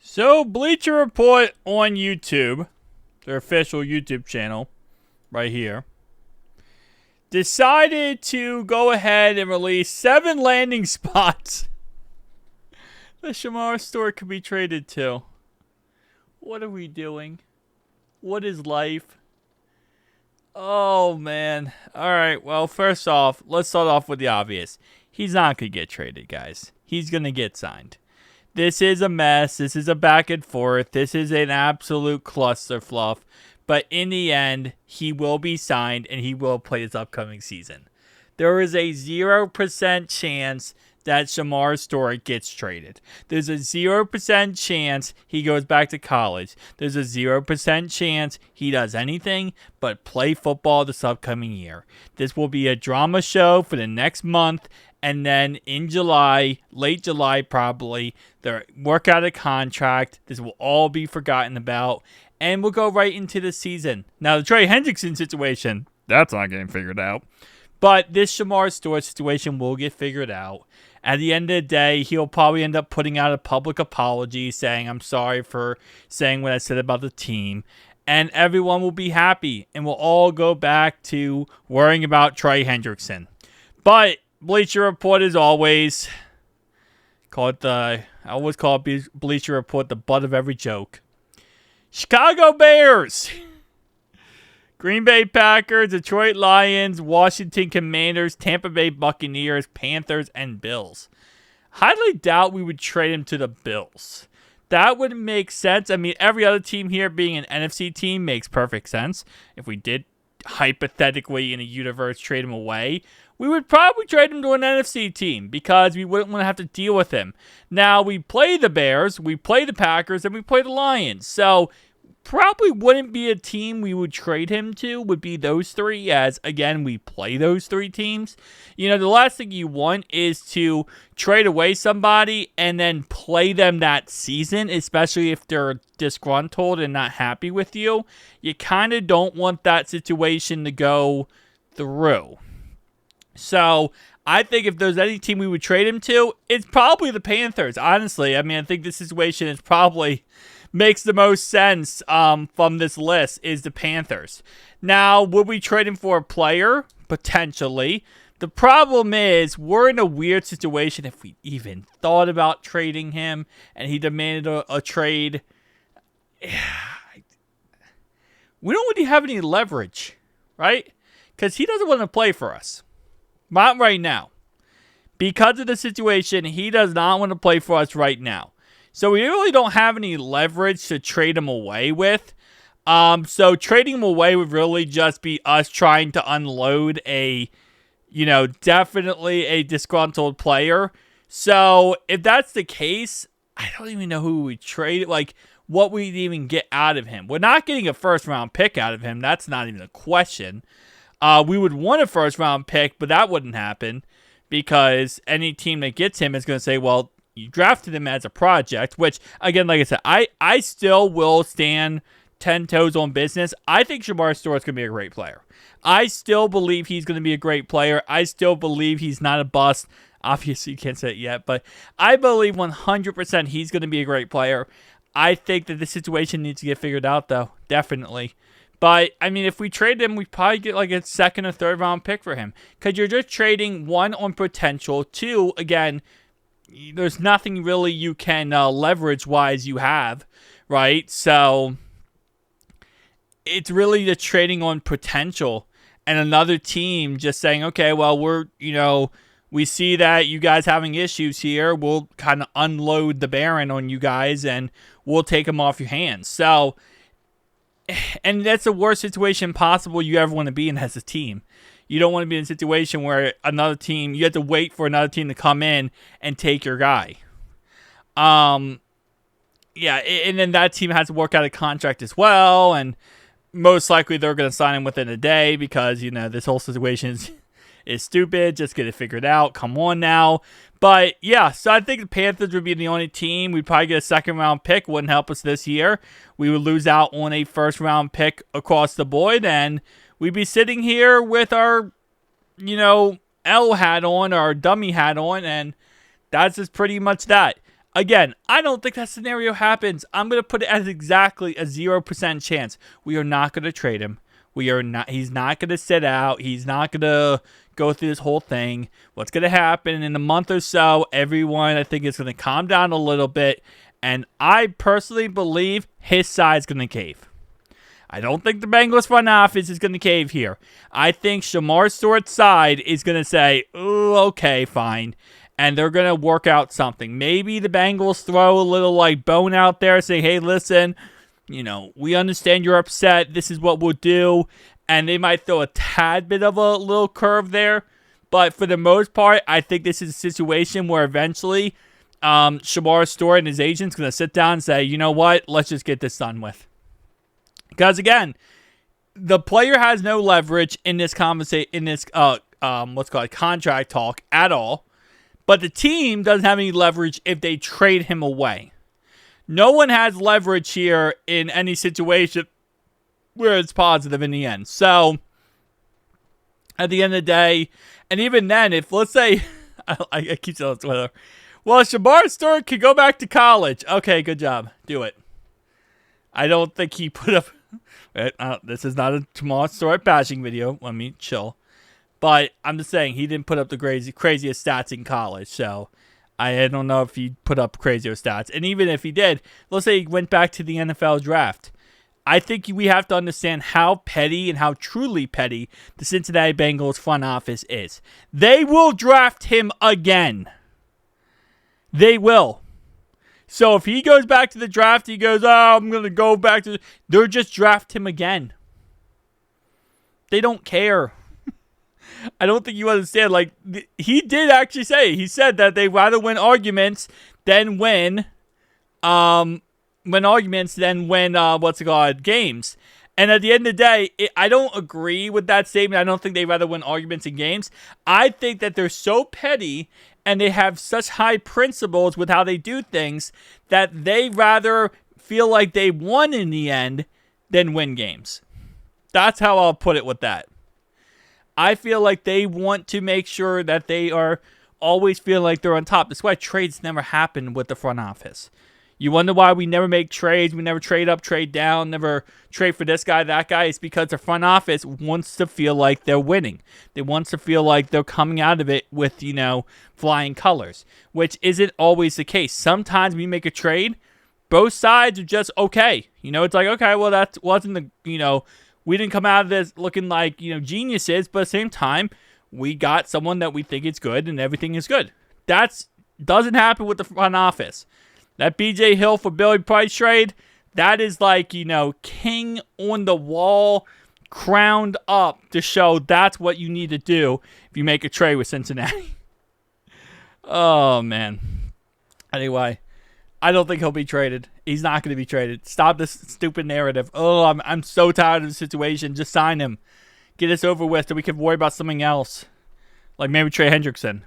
So, Bleacher Report on YouTube, their official YouTube channel, right here, decided to go ahead and release 7 landing spots the Shemar Stewart could be traded to. What are we doing? What is life? Oh, man. Alright, well, first off, let's start off with the obvious. He's not going to get traded, guys. He's going to get signed. This is a mess. This is a back and forth. This is an absolute clusterfluff. But in the end, he will be signed and he will play this upcoming season. There is a 0% chance that Shemar Stewart gets traded. There's a 0% chance he goes back to college. There's a 0% chance he does anything but play football this upcoming year. This will be a drama show for the next month. And then in July, late July probably, they'll work out a contract. This will all be forgotten about. And we'll go right into the season. Now, the Trey Hendrickson situation, that's not getting figured out. But this Shemar Stewart situation will get figured out. At the end of the day, he'll probably end up putting out a public apology saying, I'm sorry for saying what I said about the team. And everyone will be happy. And we'll all go back to worrying about Trey Hendrickson. But Bleacher Report, as always, I always call it Bleacher Report the butt of every joke. Chicago Bears, Green Bay Packers, Detroit Lions, Washington Commanders, Tampa Bay Buccaneers, Panthers, and Bills. Highly doubt we would trade him to the Bills. That would make sense. I mean, every other team here being an NFC team makes perfect sense. If we did hypothetically in a universe trade him away, we would probably trade him to an NFC team because we wouldn't want to have to deal with him. Now, we play the Bears, we play the Packers, and we play the Lions. So, probably wouldn't be a team we would trade him to, would be those three, as, again, we play those three teams. You know, the last thing you want is to trade away somebody and then play them that season, especially if they're disgruntled and not happy with you. You kind of don't want that situation to go through. So, I think if there's any team we would trade him to, it's probably the Panthers, honestly. I mean, I think this situation is probably makes the most sense from this list is the Panthers. Now, would we trade him for a player? Potentially. The problem is, we're in a weird situation if we even thought about trading him and he demanded a trade. We don't really have any leverage, right? Because he doesn't want to play for us. Not right now. Because of the situation, he does not want to play for us right now. So we really don't have any leverage to trade him away with. So trading him away would really just be us trying to unload definitely a disgruntled player. So if that's the case, I don't even know who we trade. Like, what we'd even get out of him. We're not getting a first round pick out of him. That's not even a question. We would want a first round pick, but that wouldn't happen because any team that gets him is going to say, well, you drafted him as a project, which, again, like I said, I still will stand 10 toes on business. I think Shemar Stewart's going to be a great player. I still believe he's going to be a great player. I still believe he's not a bust. Obviously, you can't say it yet, but I believe 100% he's going to be a great player. I think that the situation needs to get figured out, though. Definitely. But, I mean, if we trade him, we probably get like a second or third round pick for him. Because you're just trading, one, on potential. Two, again, there's nothing really you can leverage-wise you have, right? So, it's really the trading on potential. And another team just saying, okay, well, we see that you guys having issues here. We'll kind of unload the Baron on you guys, and we'll take them off your hands. So, and that's the worst situation possible you ever want to be in as a team. You don't want to be in a situation where another team, you have to wait for another team to come in and take your guy. And then that team has to work out a contract as well, and most likely they're going to sign him within a day because, this whole situation is stupid. Just get it figured out. Come on now. But, yeah, so I think the Panthers would be the only team. We'd probably get a second-round pick. Wouldn't help us this year. We would lose out on a first-round pick across the board, and we'd be sitting here with our, L hat on, our dummy hat on, and that's just pretty much that. Again, I don't think that scenario happens. I'm going to put it as exactly a 0% chance. We are not going to trade him. He's not going to sit out. He's not going to go through this whole thing. What's going to happen in a month or so, everyone, I think, is going to calm down a little bit. And I personally believe his side's going to cave. I don't think the Bengals front office is going to cave here. I think Shemar Stewart's side is going to say, "Ooh, okay, fine." And they're going to work out something. Maybe the Bengals throw a little bone out there saying, "Hey, listen, we understand you're upset. This is what we'll do." And they might throw a tad bit of a little curve there. But for the most part, I think this is a situation where eventually Shemar Stewart and his agent's going to sit down and say, "You know what? Let's just get this done with." Because again, the player has no leverage in this contract talk at all. But the team doesn't have any leverage if they trade him away. No one has leverage here in any situation where it's positive in the end. So, at the end of the day, and even then, if, let's say, I keep saying this, whatever. Well, Shemar Stewart could go back to college. Okay, good job. Do it. I don't think he put up... this is not a Shemar Stewart bashing video. Let me chill. But I'm just saying, he didn't put up the craziest stats in college. So, I don't know if he put up crazier stats. And even if he did, let's say he went back to the NFL draft. I think we have to understand how petty and how truly petty the Cincinnati Bengals front office is. They will draft him again. They will. So, if he goes back to the draft, he goes, "Oh, I'm going to go back to..." They'll just draft him again. They don't care. I don't think you understand. He did actually say, he said that they'd rather win arguments than win games. And at the end of the day, I don't agree with that statement. I don't think they'd rather win arguments in games. I think that they're so petty and they have such high principles with how they do things that they rather feel like they won in the end than win games. That's how I'll put it with that. I feel like they want to make sure that they are always feeling like they're on top. That's why trades never happen with the front office. You wonder why we never make trades. We never trade up, trade down, never trade for this guy, that guy. It's because the front office wants to feel like they're winning. They want to feel like they're coming out of it with, flying colors, which isn't always the case. Sometimes we make a trade, both sides are just okay. It's like, okay, well, that wasn't the, we didn't come out of this looking like, geniuses, but at the same time, we got someone that we think is good and everything is good. That doesn't happen with the front office. That B.J. Hill for Billy Price trade, that is king on the wall, crowned up to show that's what you need to do if you make a trade with Cincinnati. Oh, man. Anyway, I don't think he'll be traded. He's not going to be traded. Stop this stupid narrative. Oh, I'm so tired of the situation. Just sign him. Get this over with so we can worry about something else. Like maybe Trey Hendrickson.